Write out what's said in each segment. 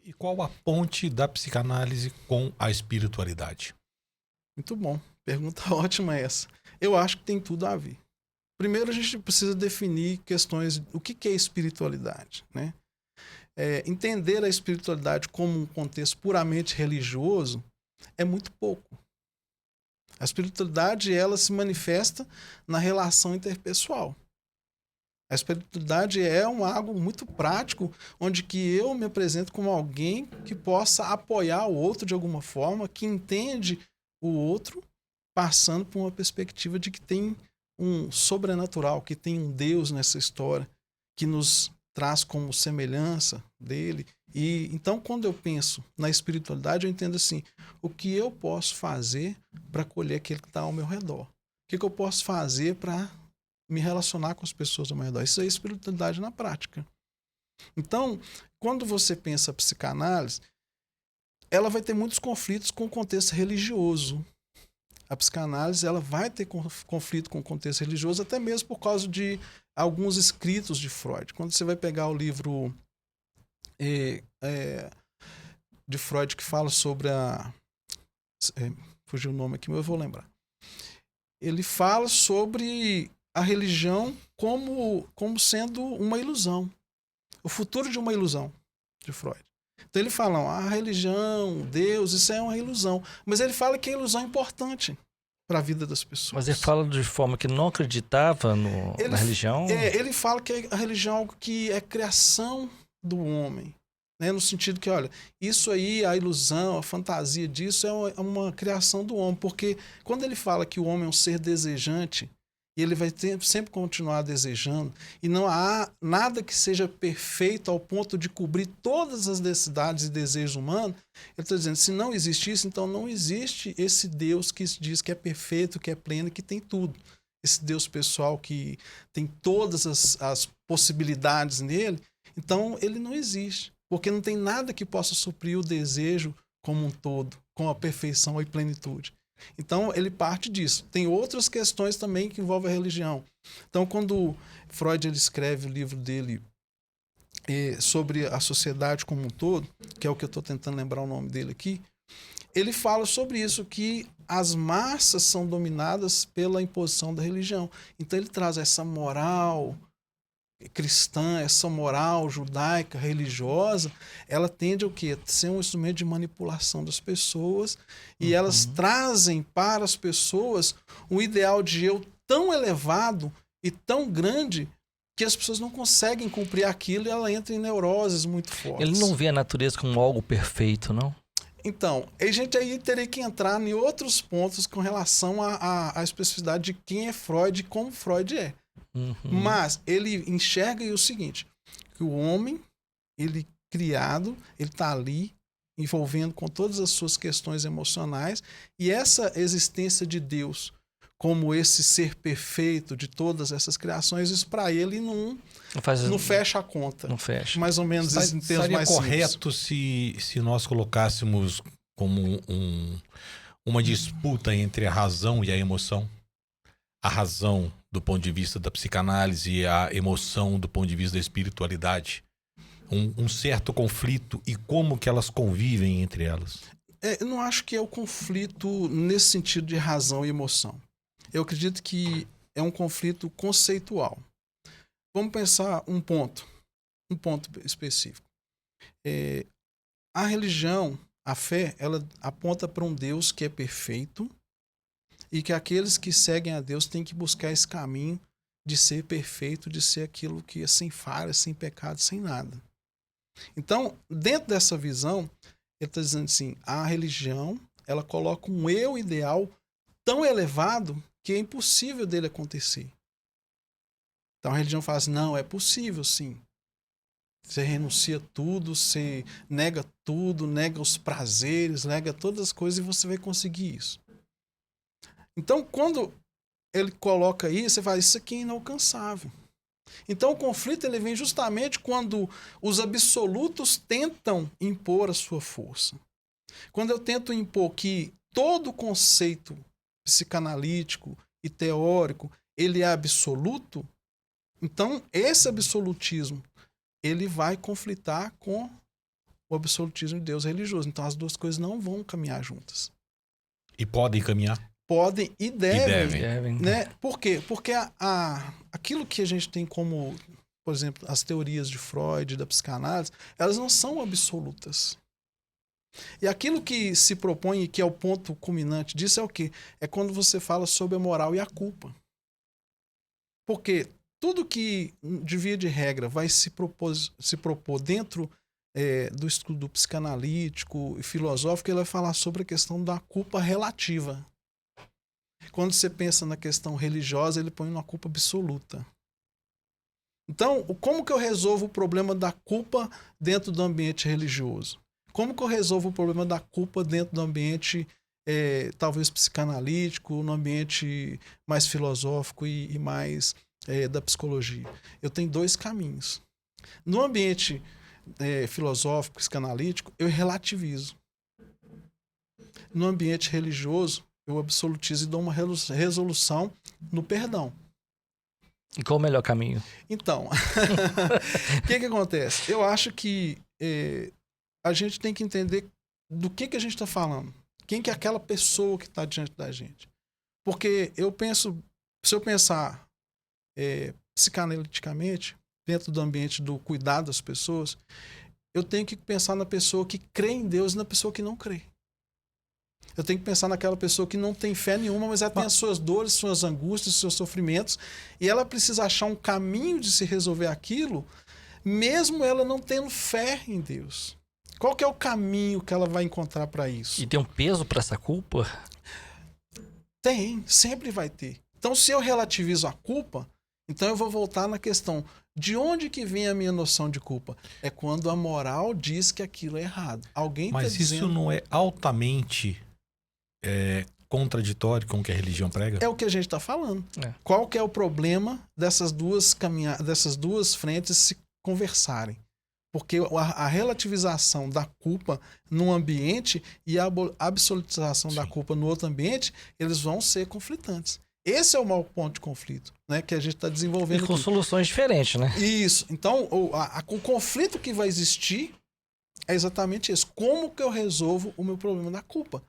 E qual a ponte da psicanálise com a espiritualidade? Muito bom. Pergunta ótima essa. Eu acho que tem tudo a ver. Primeiro, a gente precisa definir questões. O que é espiritualidade, né? Entender a espiritualidade como um contexto puramente religioso é muito pouco. A espiritualidade, ela se manifesta na relação interpessoal. A espiritualidade é algo muito prático, onde que eu me apresento como alguém que possa apoiar o outro de alguma forma, que entende o outro, passando por uma perspectiva de que tem um sobrenatural, que tem um Deus nessa história, que nos traz como semelhança dele. E então, quando eu penso na espiritualidade, eu entendo assim: o que eu posso fazer para acolher aquele que está ao meu redor? O que eu posso fazer para me relacionar com as pessoas ao meu redor? Isso é espiritualidade na prática. Então, quando você pensa a psicanálise, ela vai ter muitos conflitos com o contexto religioso. A psicanálise, ela vai ter conflito com o contexto religioso, até mesmo por causa de alguns escritos de Freud. Quando você vai pegar o livro de Freud que fala sobre fugiu o nome aqui, mas eu vou lembrar. Ele fala sobre a religião como sendo uma ilusão. O futuro de uma ilusão, de Freud. Então ele fala, a religião, Deus, isso é uma ilusão. Mas ele fala que a ilusão é importante para a vida das pessoas. Mas ele fala de forma que não acreditava na religião? Ele fala que a religião é algo que é criação do homem. Né? No sentido que, olha, isso aí, a ilusão, a fantasia disso é uma criação do homem. Porque quando ele fala que o homem é um ser desejante, e ele vai sempre continuar desejando, e não há nada que seja perfeito ao ponto de cobrir todas as necessidades e desejos humanos, ele está dizendo, se não existe isso, então não existe esse Deus que diz que é perfeito, que é pleno, que tem tudo. Esse Deus pessoal que tem todas as possibilidades nele, então ele não existe, porque não tem nada que possa suprir o desejo como um todo, com a perfeição e plenitude. Então, ele parte disso. Tem outras questões também que envolvem a religião. Então, quando Freud ele escreve o livro dele sobre a sociedade como um todo, que é o que eu estou tentando lembrar o nome dele aqui, ele fala sobre isso, que as massas são dominadas pela imposição da religião. Então, ele traz essa moral cristã, essa moral judaica, religiosa, ela tende ao quê? A ser um instrumento de manipulação das pessoas, e elas trazem para as pessoas um ideal de eu tão elevado e tão grande que as pessoas não conseguem cumprir aquilo, e ela entra em neuroses muito fortes. Ele não vê a natureza como algo perfeito, não? Então, a gente aí teria que entrar em outros pontos com relação à especificidade de quem é Freud e como Freud é. Mas ele enxerga o seguinte, que o homem, ele criado, ele está ali, envolvendo com todas as suas questões emocionais, e essa existência de Deus como esse ser perfeito de todas essas criações, isso para ele não fecha a conta. Não fecha. Mais ou menos isso em termos mais simples. Seria correto se nós colocássemos como uma disputa entre a razão e a emoção? A razão do ponto de vista da psicanálise e a emoção do ponto de vista da espiritualidade? Um certo conflito e como que elas convivem entre elas? Eu não acho que é o conflito nesse sentido de razão e emoção. Eu acredito que é um conflito conceitual. Vamos pensar um ponto específico. A religião, a fé, ela aponta para um Deus que é perfeito, e que aqueles que seguem a Deus têm que buscar esse caminho de ser perfeito, de ser aquilo que é sem falha, sem pecado, sem nada. Então, dentro dessa visão, ele está dizendo assim, a religião, ela coloca um eu ideal tão elevado que é impossível dele acontecer. Então a religião fala assim, não, é possível sim. Você renuncia tudo, você nega tudo, nega os prazeres, nega todas as coisas e você vai conseguir isso. Então, quando ele coloca isso, você fala, isso aqui é inalcançável. Então, o conflito ele vem justamente quando os absolutos tentam impor a sua força. Quando eu tento impor que todo conceito psicanalítico e teórico, ele é absoluto, então esse absolutismo, ele vai conflitar com o absolutismo de Deus religioso. Então as duas coisas não vão caminhar juntas. E podem caminhar? Podem e devem. Devem. Né? Por quê? Porque aquilo que a gente tem como, por exemplo, as teorias de Freud, da psicanálise, elas não são absolutas. E aquilo que se propõe, e que é o ponto culminante disso, é o quê? É quando você fala sobre a moral e a culpa. Porque tudo que, de via de regra, vai se propor dentro do estudo psicanalítico e filosófico, ele vai falar sobre a questão da culpa relativa. Quando você pensa na questão religiosa, ele põe uma culpa absoluta. Então, como que eu resolvo o problema da culpa dentro do ambiente religioso? Como que eu resolvo o problema da culpa dentro do ambiente, talvez psicanalítico, no ambiente mais filosófico e mais da psicologia? Eu tenho dois caminhos. No ambiente filosófico, psicanalítico, eu relativizo. No ambiente religioso, eu absolutizo e dou uma resolução no perdão. E qual o melhor caminho? Então, o que acontece? Eu acho que a gente tem que entender do que a gente está falando. Quem que é aquela pessoa que está diante da gente. Porque eu penso, se eu pensar psicanaliticamente, dentro do ambiente do cuidado das pessoas, eu tenho que pensar na pessoa que crê em Deus e na pessoa que não crê. Eu tenho que pensar naquela pessoa que não tem fé nenhuma, mas ela tem as suas dores, suas angústias, seus sofrimentos, e ela precisa achar um caminho de se resolver aquilo, mesmo ela não tendo fé em Deus. Qual que é o caminho que ela vai encontrar para isso? E tem um peso para essa culpa? Tem, sempre vai ter. Então, se eu relativizo a culpa, então eu vou voltar na questão de onde que vem a minha noção de culpa? É quando a moral diz que aquilo é errado. Alguém Mas tá isso dizendo... não é altamente contraditório com o que a religião prega? É o que a gente está falando. É. Qual que é o problema dessas duas frentes se conversarem? Porque a relativização da culpa num ambiente e a absolutização da culpa no outro ambiente, eles vão ser conflitantes. Esse é o maior ponto de conflito, né, que a gente está desenvolvendo E com aqui. soluções diferentes, né? Isso. Então, o conflito que vai existir é exatamente isso. Como que eu resolvo o meu problema da culpa?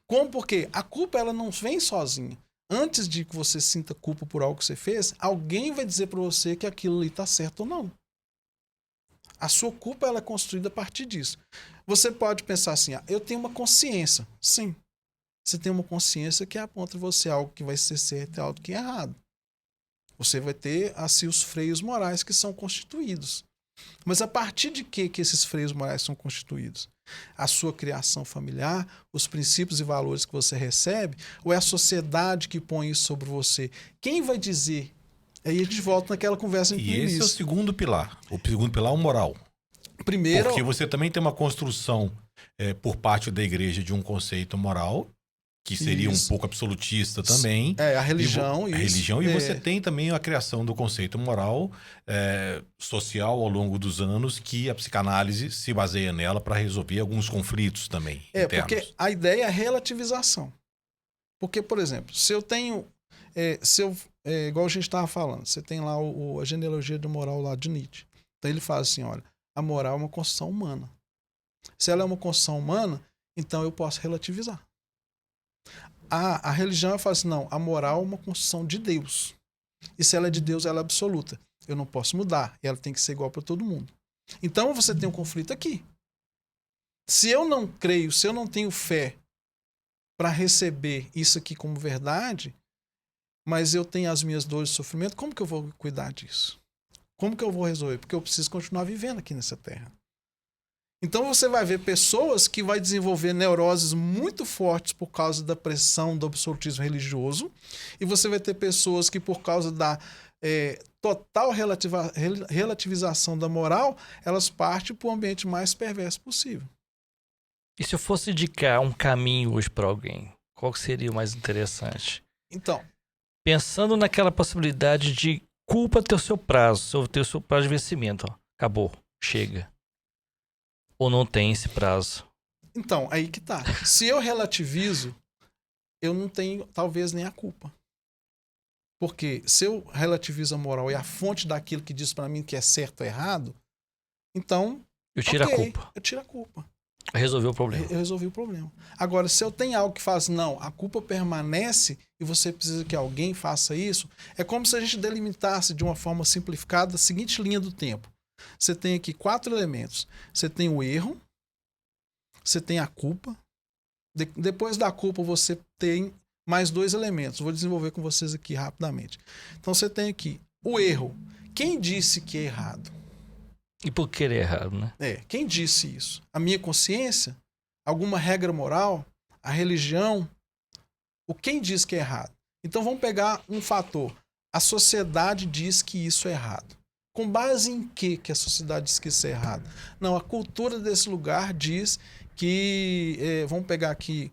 Como? Porque a culpa ela não vem sozinha. Antes de que você sinta culpa por algo que você fez, alguém vai dizer para você que aquilo ali está certo ou não. A sua culpa ela é construída a partir disso. Você pode pensar assim, eu tenho uma consciência. Sim. Você tem uma consciência que aponta você algo que vai ser certo e algo que é errado. Você vai ter assim os freios morais que são constituídos. Mas a partir de que esses freios morais são constituídos? A sua criação familiar, os princípios e valores que você recebe, ou é a sociedade que põe isso sobre você? Quem vai dizer? Aí a gente volta naquela conversa E esse é o segundo pilar. O segundo pilar é o moral. Primeiro, porque você também tem uma construção por parte da igreja de um conceito moral, que seria um pouco absolutista também. A religião. E você tem também a criação do conceito moral social ao longo dos anos, que a psicanálise se baseia nela para resolver alguns conflitos também internos. Porque a ideia é a relativização. Porque, por exemplo, se eu tenho... igual a gente estava falando, você tem lá a genealogia do moral lá de Nietzsche. Então ele fala assim, olha, a moral é uma construção humana. Se ela é uma construção humana, então eu posso relativizar. A religião fala assim, não, a moral é uma construção de Deus. E se ela é de Deus, ela é absoluta. Eu não posso mudar. Ela tem que ser igual para todo mundo. Então você tem um conflito aqui. Se eu não creio, se eu não tenho fé para receber isso aqui como verdade, mas eu tenho as minhas dores e sofrimento, como que eu vou cuidar disso? Como que eu vou resolver? Porque eu preciso continuar vivendo aqui nessa terra. Então você vai ver pessoas que vão desenvolver neuroses muito fortes por causa da pressão do absolutismo religioso, e você vai ter pessoas que, por causa da total relativização da moral, elas partem para o ambiente mais perverso possível. E se eu fosse indicar um caminho hoje para alguém, qual seria o mais interessante? Então, pensando naquela possibilidade de culpa ter o seu prazo, ter o seu prazo de vencimento, ó, acabou, chega. Ou não tem esse prazo? Então, aí que tá. Se eu relativizo, eu não tenho, talvez, nem a culpa. Porque se eu relativizo a moral e a fonte daquilo que diz para mim que é certo ou errado, então Eu tiro a Ok, culpa. eu tiro a culpa. Resolveu o problema. Eu resolvi o problema. Agora, se eu tenho algo que faz, não, a culpa permanece e você precisa que alguém faça isso, é como se a gente delimitasse de uma forma simplificada a seguinte linha do tempo. Você tem aqui 4 elementos. Você tem o erro, você tem a culpa. Depois da culpa, você tem mais 2 elementos. Vou desenvolver com vocês aqui rapidamente. Então, você tem aqui o erro. Quem disse que é errado? E por que é errado, né? Quem disse isso? A minha consciência? Alguma regra moral? A religião? Quem diz que é errado? Então vamos pegar um fator. A sociedade diz que isso é errado. Com base em que a sociedade diz que isso é errado? Não, a cultura desse lugar diz que, vamos pegar aqui,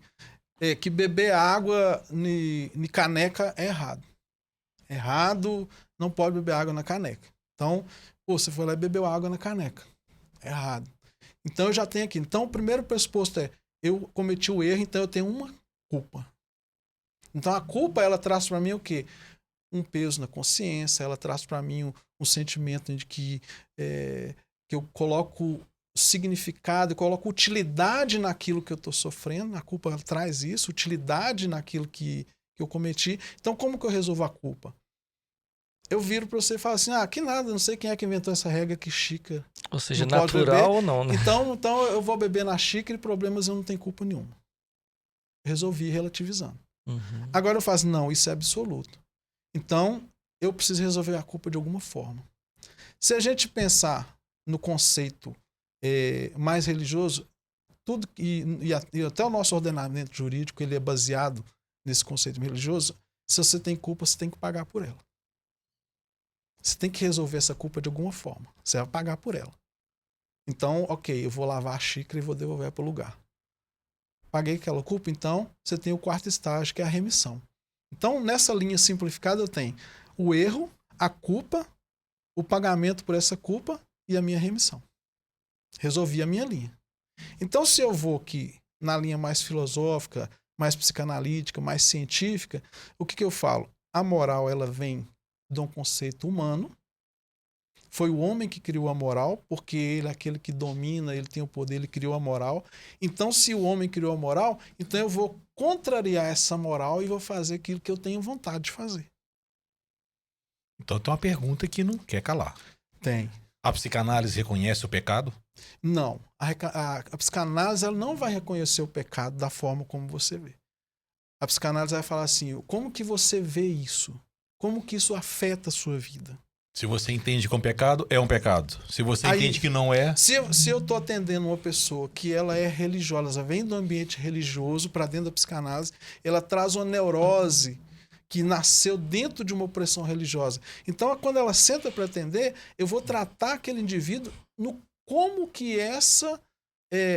que beber água em caneca é errado. Errado, não pode beber água na caneca. Então, você foi lá e bebeu água na caneca. É errado. Então eu já tenho aqui. Então o primeiro pressuposto é, eu cometi o erro, então eu tenho uma culpa. Então a culpa, ela traz para mim o quê? Um peso na consciência, ela traz para mim um sentimento de que eu coloco significado, eu coloco utilidade naquilo que eu estou sofrendo. A culpa, ela traz isso, utilidade naquilo que eu cometi. Então como que eu resolvo a culpa? Eu viro para você e falo assim, que nada, não sei quem é que inventou essa regra que xícara. Ou seja, natural ou não, né? Então eu vou beber na xícara e problemas eu não tenho culpa nenhuma. Resolvi relativizando. Uhum. Agora eu faço, não, isso é absoluto. Então eu preciso resolver a culpa de alguma forma. Se a gente pensar no conceito mais religioso, tudo e até o nosso ordenamento jurídico, ele é baseado nesse conceito religioso. Se você tem culpa, você tem que pagar por ela. Você tem que resolver essa culpa de alguma forma. Você vai pagar por ela. Então, ok, eu vou lavar a xícara e vou devolver para o lugar. Paguei aquela culpa, então você tem o 4º estágio, que é a remissão. Então, nessa linha simplificada, eu tenho o erro, a culpa, o pagamento por essa culpa e a minha remissão. Resolvi a minha linha. Então, se eu vou aqui na linha mais filosófica, mais psicanalítica, mais científica, o que eu falo? A moral, ela vem de um conceito humano. Foi o homem que criou a moral, porque ele é aquele que domina, ele tem o poder, ele criou a moral. Então, se o homem criou a moral, então eu vou contrariar essa moral e vou fazer aquilo que eu tenho vontade de fazer. Então tem uma pergunta que não quer calar. Tem. A psicanálise reconhece o pecado? Não. A psicanálise, ela não vai reconhecer o pecado da forma como você vê. A psicanálise vai falar assim, como que você vê isso? Como que isso afeta a sua vida? Se você entende que é um pecado, é um pecado. Se você entende que não é... Se eu estou atendendo uma pessoa que ela é religiosa, ela vem do ambiente religioso para dentro da psicanálise, ela traz uma neurose que nasceu dentro de uma opressão religiosa. Então, quando ela senta para atender, eu vou tratar aquele indivíduo no como que essa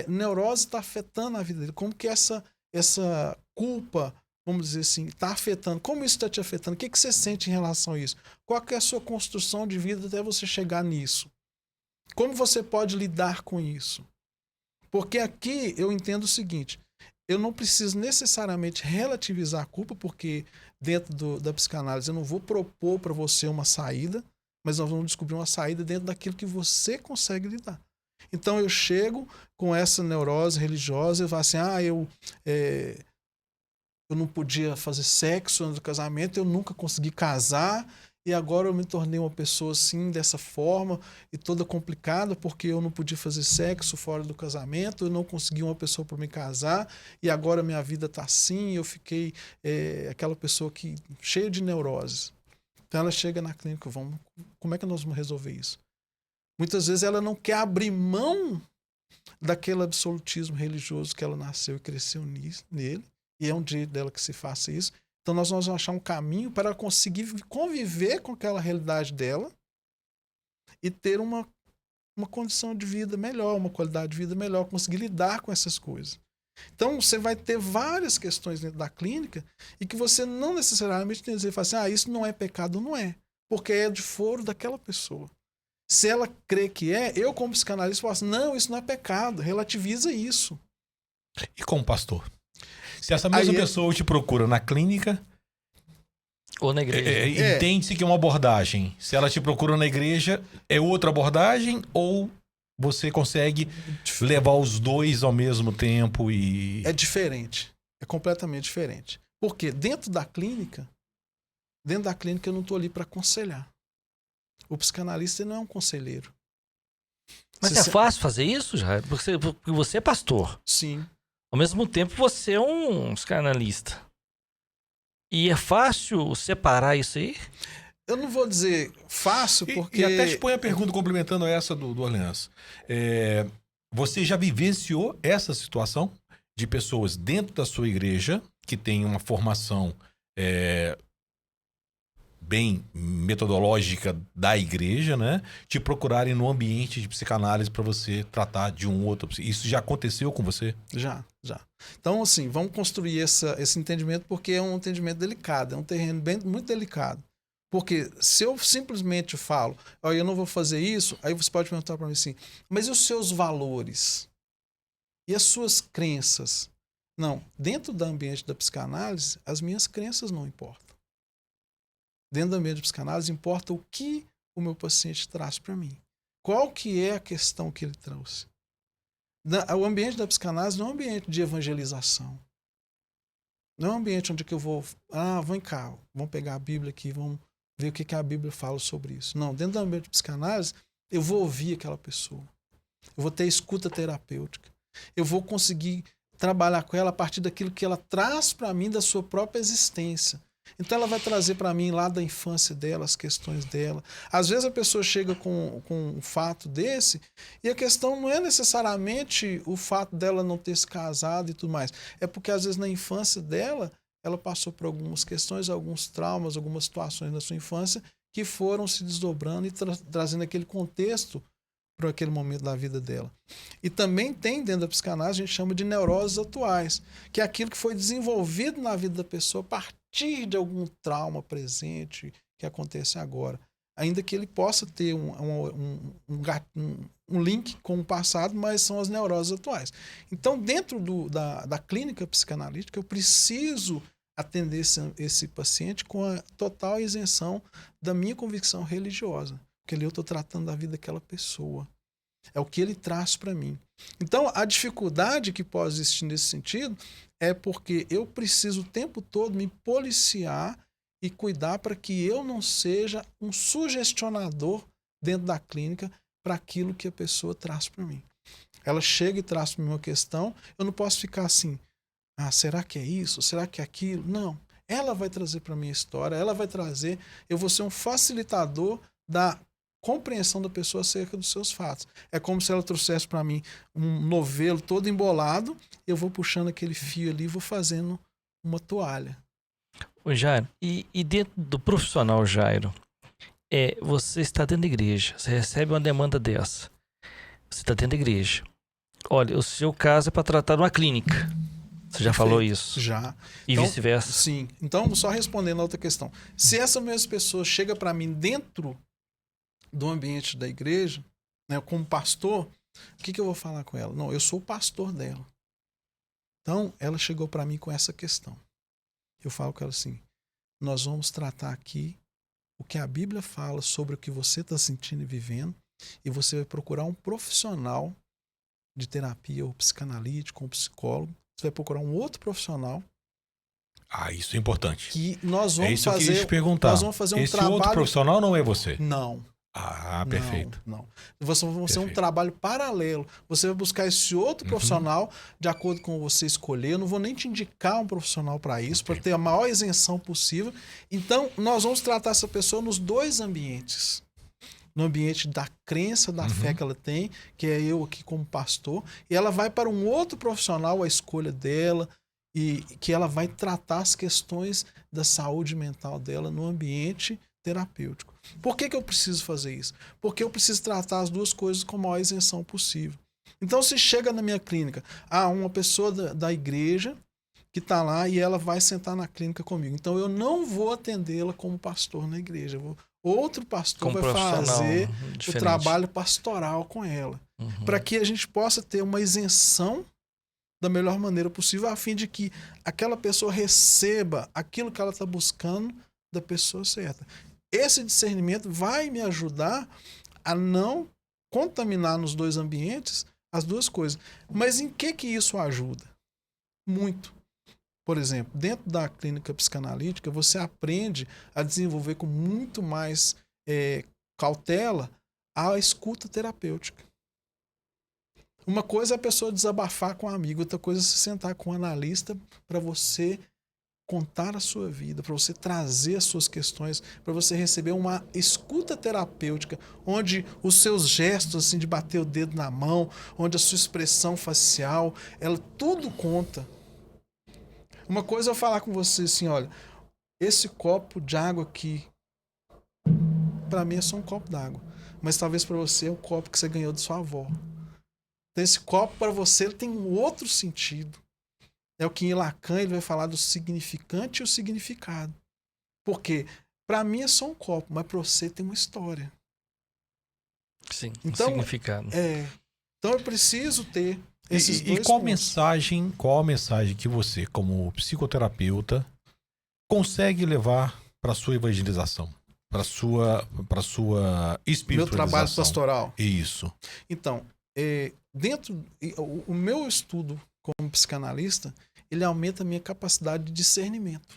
neurose está afetando a vida dele, como que essa culpa, vamos dizer assim, está afetando. Como isso está te afetando? O que você sente em relação a isso? Qual que é a sua construção de vida até você chegar nisso? Como você pode lidar com isso? Porque aqui eu entendo o seguinte, eu não preciso necessariamente relativizar a culpa, porque dentro da psicanálise eu não vou propor para você uma saída, mas nós vamos descobrir uma saída dentro daquilo que você consegue lidar. Então eu chego com essa neurose religiosa e falo assim, eu não podia fazer sexo antes do casamento, eu nunca consegui casar e agora eu me tornei uma pessoa assim, dessa forma e toda complicada porque eu não podia fazer sexo fora do casamento, eu não consegui uma pessoa para me casar e agora minha vida está assim, eu fiquei aquela pessoa que cheia de neuroses. Então ela chega na clínica, como é que nós vamos resolver isso? Muitas vezes ela não quer abrir mão daquele absolutismo religioso que ela nasceu e cresceu nele. E é um direito dela que se faça isso. Então nós vamos achar um caminho para ela conseguir conviver com aquela realidade dela e ter uma condição de vida melhor, uma qualidade de vida melhor, conseguir lidar com essas coisas. Então você vai ter várias questões dentro da clínica e que você não necessariamente tem que dizer assim, isso não é pecado, não é. Porque é de foro daquela pessoa. Se ela crê que eu como psicanalista falo assim, não, isso não é pecado, relativiza isso. E como pastor? Se essa mesma pessoa te procura na clínica... Ou na igreja. Entende-se que é uma abordagem. Se ela te procura na igreja, é outra abordagem ou você consegue levar os dois ao mesmo tempo e... É diferente. É completamente diferente. Porque dentro da clínica eu não estou ali para aconselhar. O psicanalista não é um conselheiro. Mas é fácil fazer isso, já? Porque você é pastor. Sim. Ao mesmo tempo, você é um psicanalista. E é fácil separar isso aí? Eu não vou dizer fácil, porque... E até te põe a pergunta complementando essa do Orleans. Você já vivenciou essa situação de pessoas dentro da sua igreja que têm uma formação bem metodológica da igreja, né? Te procurarem no ambiente de psicanálise para você tratar de um outro... Isso já aconteceu com você? Já. Então, assim, vamos construir esse entendimento, porque é um entendimento delicado, é um terreno muito delicado. Porque se eu simplesmente falo, eu não vou fazer isso, aí você pode perguntar para mim assim, mas e os seus valores? E as suas crenças? Não, dentro do ambiente da psicanálise, as minhas crenças não importam. Dentro do ambiente da psicanálise, importa o que o meu paciente traz para mim. Qual que é a questão que ele trouxe? O ambiente da psicanálise não é um ambiente de evangelização. Não é um ambiente onde que eu vou... vem cá, vamos pegar a Bíblia aqui, vamos ver o que a Bíblia fala sobre isso. Não, dentro do ambiente de psicanálise, eu vou ouvir aquela pessoa. Eu vou ter escuta terapêutica. Eu vou conseguir trabalhar com ela a partir daquilo que ela traz para mim da sua própria existência. Então ela vai trazer para mim lá da infância dela, as questões dela. Às vezes a pessoa chega com um fato desse e a questão não é necessariamente o fato dela não ter se casado e tudo mais. É porque às vezes na infância dela, ela passou por algumas questões, alguns traumas, algumas situações na sua infância que foram se desdobrando e trazendo aquele contexto para aquele momento da vida dela. E também tem dentro da psicanálise, a gente chama de neuroses atuais, que é aquilo que foi desenvolvido na vida da pessoa a partir de algum trauma presente que acontece agora. Ainda que ele possa ter um link com o passado, mas são as neuroses atuais. Então, dentro da clínica psicanalítica, eu preciso atender esse paciente com a total isenção da minha convicção religiosa. Porque ali eu estou tratando da vida daquela pessoa. É o que ele traz para mim. Então, a dificuldade que pode existir nesse sentido é porque eu preciso o tempo todo me policiar e cuidar para que eu não seja um sugestionador dentro da clínica para aquilo que a pessoa traz para mim. Ela chega e traz para mim uma questão, eu não posso ficar assim, será que é isso? Será que é aquilo? Não. Ela vai trazer para mim a história, ela vai trazer, eu vou ser um facilitador da compreensão da pessoa acerca dos seus fatos. É como se ela trouxesse para mim um novelo todo embolado, eu vou puxando aquele fio ali e vou fazendo uma toalha. Ô Jairo, e dentro do profissional Jairo, você está dentro da igreja, você recebe uma demanda dessa, você está dentro da igreja. Olha, o seu caso é para tratar numa clínica. Você já falou isso? Já. E então, vice-versa? Sim. Então, só respondendo a outra questão. Se essa mesma pessoa chega para mim dentro do ambiente da igreja, né, como pastor, o que eu vou falar com ela? Não, eu sou o pastor dela. Então, ela chegou para mim com essa questão. Eu falo com ela assim, nós vamos tratar aqui o que a Bíblia fala sobre o que você está sentindo e vivendo, e você vai procurar um profissional de terapia, ou psicanalítico, ou psicólogo. Você vai procurar um outro profissional. Isso é importante. Que nós vamos isso que eu queria te perguntar. Nós vamos fazer um Esse trabalho... outro profissional não é você? Não. Perfeito. Não. Você vai fazer um trabalho paralelo. Você vai buscar esse outro profissional de acordo com você escolher. Eu não vou nem te indicar um profissional para isso, para ter a maior isenção possível. Então, nós vamos tratar essa pessoa nos dois ambientes. No ambiente da crença, da fé que ela tem, que é eu aqui como pastor, e ela vai para um outro profissional, a escolha dela, e que ela vai tratar as questões da saúde mental dela no ambiente terapêutico. Por que eu preciso fazer isso? Porque eu preciso tratar as duas coisas com a maior isenção possível. Então, se chega na minha clínica, uma pessoa da igreja que está lá e ela vai sentar na clínica comigo. Então, eu não vou atendê-la como pastor na igreja. Outro pastor vai fazer o trabalho pastoral com ela. Para que a gente possa ter uma isenção da melhor maneira possível, a fim de que aquela pessoa receba aquilo que ela está buscando da pessoa certa. Esse discernimento vai me ajudar a não contaminar nos dois ambientes as duas coisas. Mas em que isso ajuda? Muito. Por exemplo, dentro da clínica psicanalítica, você aprende a desenvolver com muito mais cautela a escuta terapêutica. Uma coisa é a pessoa desabafar com um amigo, outra coisa é se sentar com um analista para você contar a sua vida, para você trazer as suas questões, para você receber uma escuta terapêutica, onde os seus gestos assim de bater o dedo na mão, onde a sua expressão facial, ela tudo conta. Uma coisa é eu falar com você assim, olha, esse copo de água aqui, para mim é só um copo d'água, mas talvez para você é um copo que você ganhou de sua avó. Então esse copo para você ele tem um outro sentido. É o que em Lacan ele vai falar do significante e o significado. Porque para mim é só um copo, mas para você tem uma história. Sim, então, um significado. Então eu preciso ter esses dois qual pontos. Qual a mensagem que você, como psicoterapeuta, consegue levar para sua evangelização, para sua espiritualização? Meu trabalho pastoral. Isso. Então, o meu estudo como psicanalista, ele aumenta a minha capacidade de discernimento.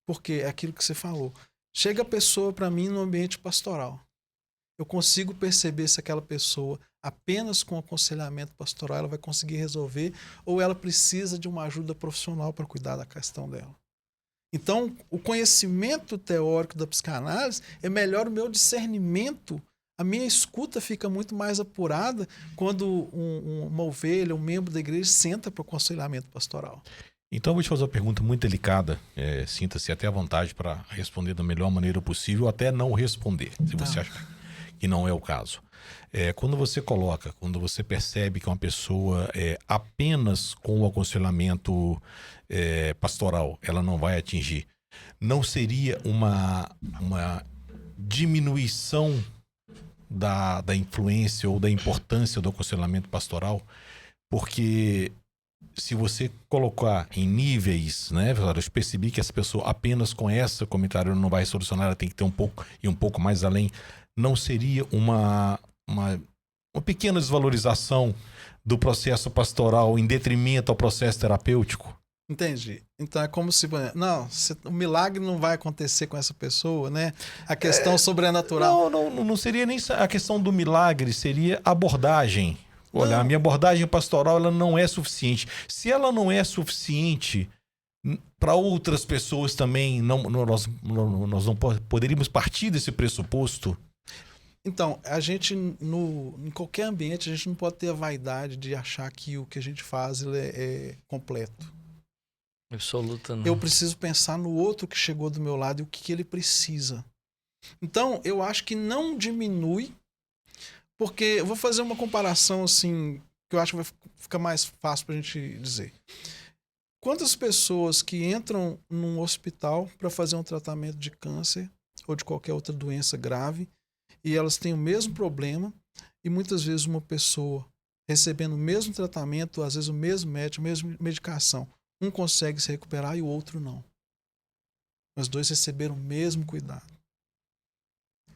Porque é aquilo que você falou. Chega a pessoa para mim no ambiente pastoral. Eu consigo perceber se aquela pessoa, apenas com aconselhamento pastoral, ela vai conseguir resolver ou ela precisa de uma ajuda profissional para cuidar da questão dela. Então, o conhecimento teórico da psicanálise é melhor o meu discernimento. A minha escuta fica muito mais apurada quando uma ovelha, um membro da igreja senta para o aconselhamento pastoral. Então eu vou te fazer uma pergunta muito delicada. Sinta-se até à vontade para responder da melhor maneira possível, até não responder, se você acha que não é o caso. Quando você percebe que uma pessoa apenas com o aconselhamento pastoral, ela não vai atingir, não seria uma diminuição da influência ou da importância do aconselhamento pastoral? Porque se você colocar em níveis, né, eu percebi que essa pessoa apenas com esse comentário não vai solucionar, ela tem que ter um pouco mais além, não seria uma pequena desvalorização do processo pastoral em detrimento ao processo terapêutico? Entendi. Então é como se... o milagre não vai acontecer com essa pessoa, né? A questão sobrenatural... Não seria nem a questão do milagre, seria a abordagem. Olha, a minha abordagem pastoral ela não é suficiente. Se ela não é suficiente, para outras pessoas também, nós não poderíamos partir desse pressuposto? Então, a gente, em qualquer ambiente, a gente não pode ter a vaidade de achar que o que a gente faz ele é completo. Absoluta não. Eu preciso pensar no outro que chegou do meu lado e o que ele precisa. Então, eu acho que não diminui, porque eu vou fazer uma comparação assim, que eu acho que vai ficar mais fácil para a gente dizer. Quantas pessoas que entram num hospital para fazer um tratamento de câncer ou de qualquer outra doença grave e elas têm o mesmo problema e muitas vezes uma pessoa recebendo o mesmo tratamento, às vezes o mesmo médico, a mesma medicação, um consegue se recuperar e o outro não. Os dois receberam o mesmo cuidado.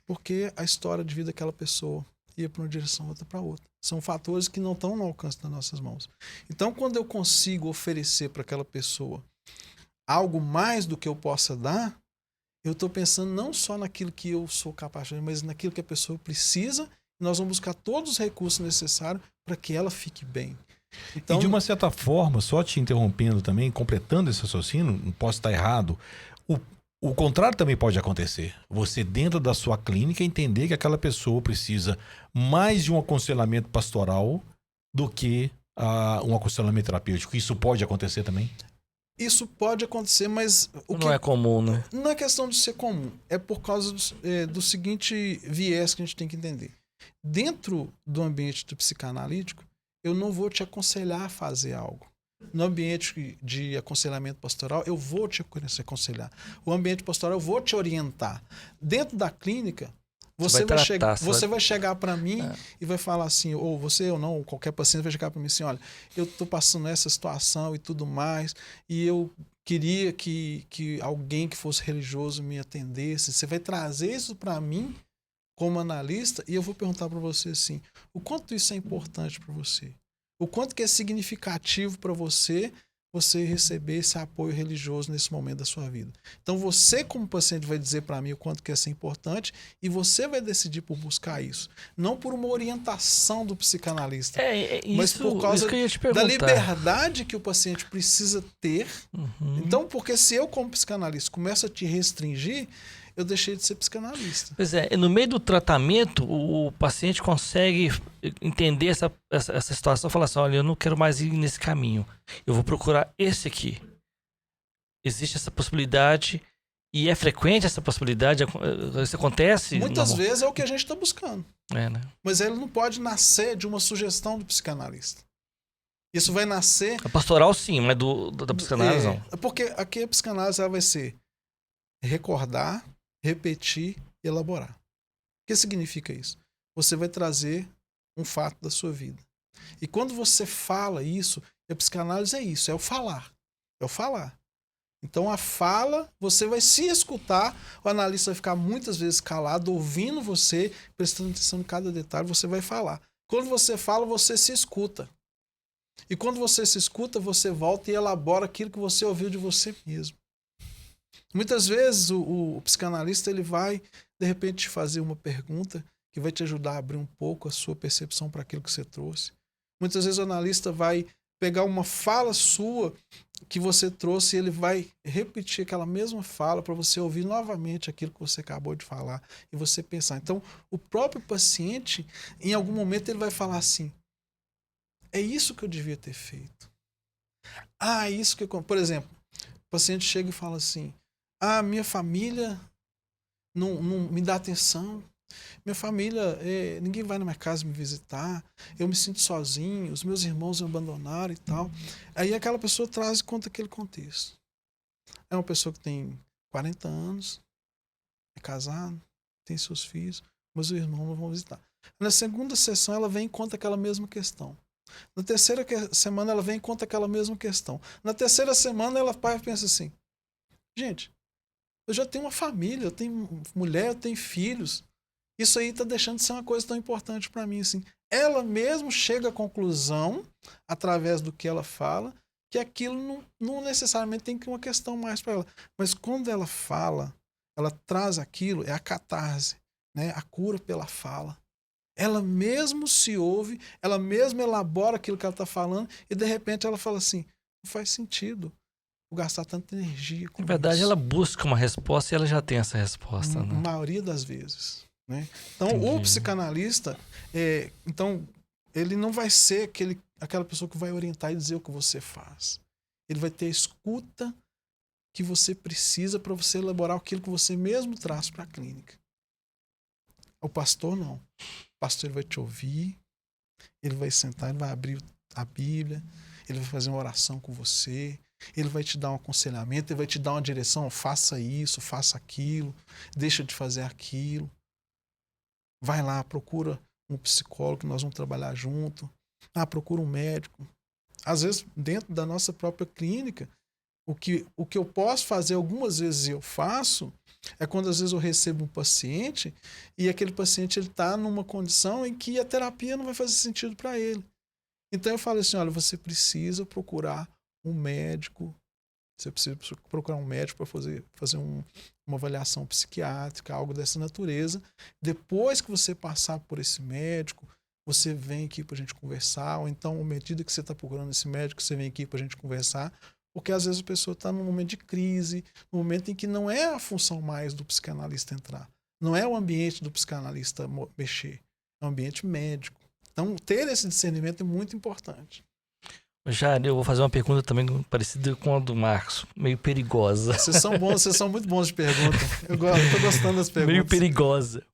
Porque a história de vida daquela pessoa ia para uma direção, outra para outra. São fatores que não estão no alcance das nossas mãos. Então, quando eu consigo oferecer para aquela pessoa algo mais do que eu possa dar, eu estou pensando não só naquilo que eu sou capaz de fazer, mas naquilo que a pessoa precisa. E nós vamos buscar todos os recursos necessários para que ela fique bem. Então, e de uma certa forma, só te interrompendo também, completando esse raciocínio, não posso estar errado, o contrário também pode acontecer. Você, dentro da sua clínica, entender que aquela pessoa precisa mais de um aconselhamento pastoral do que um aconselhamento terapêutico. Isso pode acontecer também? Isso pode acontecer, mas... Não é comum, né? Não é questão de ser comum. É por causa do seguinte viés que a gente tem que entender. Dentro do ambiente do psicanalítico, eu não vou te aconselhar a fazer algo. No ambiente de aconselhamento pastoral, eu vou te aconselhar. O ambiente pastoral, eu vou te orientar. Dentro da clínica, você vai chegar para mim e vai falar assim, ou você ou não, qualquer paciente vai chegar para mim assim, olha, eu estou passando essa situação e tudo mais, e eu queria que alguém que fosse religioso me atendesse. Você vai trazer isso para mim como analista, e eu vou perguntar para você assim, o quanto isso é importante para você? O quanto que é significativo para você receber esse apoio religioso nesse momento da sua vida. Então você, como paciente, vai dizer para mim o quanto que isso é importante e você vai decidir por buscar isso. Não por uma orientação do psicanalista, mas por causa da liberdade que o paciente precisa ter. Então, porque se eu, como psicanalista, começo a te restringir, eu deixei de ser psicanalista. Pois é, no meio do tratamento, o paciente consegue entender essa situação e falar assim, olha, eu não quero mais ir nesse caminho, eu vou procurar esse aqui. Existe essa possibilidade e é frequente essa possibilidade? Isso acontece? Muitas vezes é o que a gente está buscando. Né? Mas ele não pode nascer de uma sugestão do psicanalista. Isso vai nascer... A pastoral sim, mas da psicanálise não. Porque aqui a psicanálise ela vai ser recordar, repetir e elaborar. O que significa isso? Você vai trazer um fato da sua vida. E quando você fala isso, a psicanálise é isso, é o falar. É o falar. Então a fala, você vai se escutar, o analista vai ficar muitas vezes calado, ouvindo você, prestando atenção em cada detalhe, você vai falar. Quando você fala, você se escuta. E quando você se escuta, você volta e elabora aquilo que você ouviu de você mesmo. Muitas vezes o psicanalista ele vai, de repente, te fazer uma pergunta que vai te ajudar a abrir um pouco a sua percepção para aquilo que você trouxe. Muitas vezes o analista vai pegar uma fala sua que você trouxe e ele vai repetir aquela mesma fala para você ouvir novamente aquilo que você acabou de falar e você pensar. Então, o próprio paciente, em algum momento, ele vai falar assim, é isso que eu devia ter feito. Isso que eu... Por exemplo, o paciente chega e fala assim, minha família não me dá atenção, minha família, ninguém vai na minha casa me visitar, eu me sinto sozinho, os meus irmãos me abandonaram e tal. Aí aquela pessoa traz e conta aquele contexto. É uma pessoa que tem 40 anos, é casado, tem seus filhos, mas os irmãos não vão visitar. Na segunda sessão ela vem e conta aquela mesma questão. Na terceira semana ela vem e conta aquela mesma questão. Na terceira semana ela pensa assim, gente, eu já tenho uma família, eu tenho mulher, eu tenho filhos. Isso aí está deixando de ser uma coisa tão importante para mim. Assim. Ela mesmo chega à conclusão, através do que ela fala, que aquilo não necessariamente tem que uma questão mais para ela. Mas quando ela fala, ela traz aquilo, é a catarse, né? A cura pela fala. Ela mesmo se ouve, ela mesmo elabora aquilo que ela está falando e de repente ela fala assim, não faz sentido gastar tanta energia com Na verdade, isso. ela busca uma resposta e ela já tem essa resposta. Na né? maioria das vezes. Né? Então, Entendi. o psicanalista, então, ele não vai ser aquela pessoa que vai orientar e dizer o que você faz. Ele vai ter a escuta que você precisa para você elaborar aquilo que você mesmo traz para a clínica. O pastor, não. O pastor ele vai te ouvir, ele vai sentar, ele vai abrir a Bíblia, ele vai fazer uma oração com você, ele vai te dar um aconselhamento, ele vai te dar uma direção, faça isso, faça aquilo, deixa de fazer aquilo. Vai lá, procura um psicólogo que nós vamos trabalhar junto. Procura um médico. Às vezes, dentro da nossa própria clínica, o que eu posso fazer, algumas vezes eu faço, é quando às vezes eu recebo um paciente e aquele paciente está numa condição em que a terapia não vai fazer sentido para ele. Então eu falo assim, olha, você precisa procurar um médico, você precisa procurar um médico para fazer uma avaliação psiquiátrica, algo dessa natureza. Depois que você passar por esse médico, você vem aqui para a gente conversar, ou então, à medida que você está procurando esse médico, você vem aqui para a gente conversar, porque às vezes a pessoa está num momento de crise, num momento em que não é a função mais do psicanalista entrar, não é o ambiente do psicanalista mexer, é um ambiente médico. Então, ter esse discernimento é muito importante. Jair, eu vou fazer uma pergunta também parecida com a do Marcos, meio perigosa. Vocês são muito bons de pergunta. Eu tô gostando das perguntas. Meio perigosa.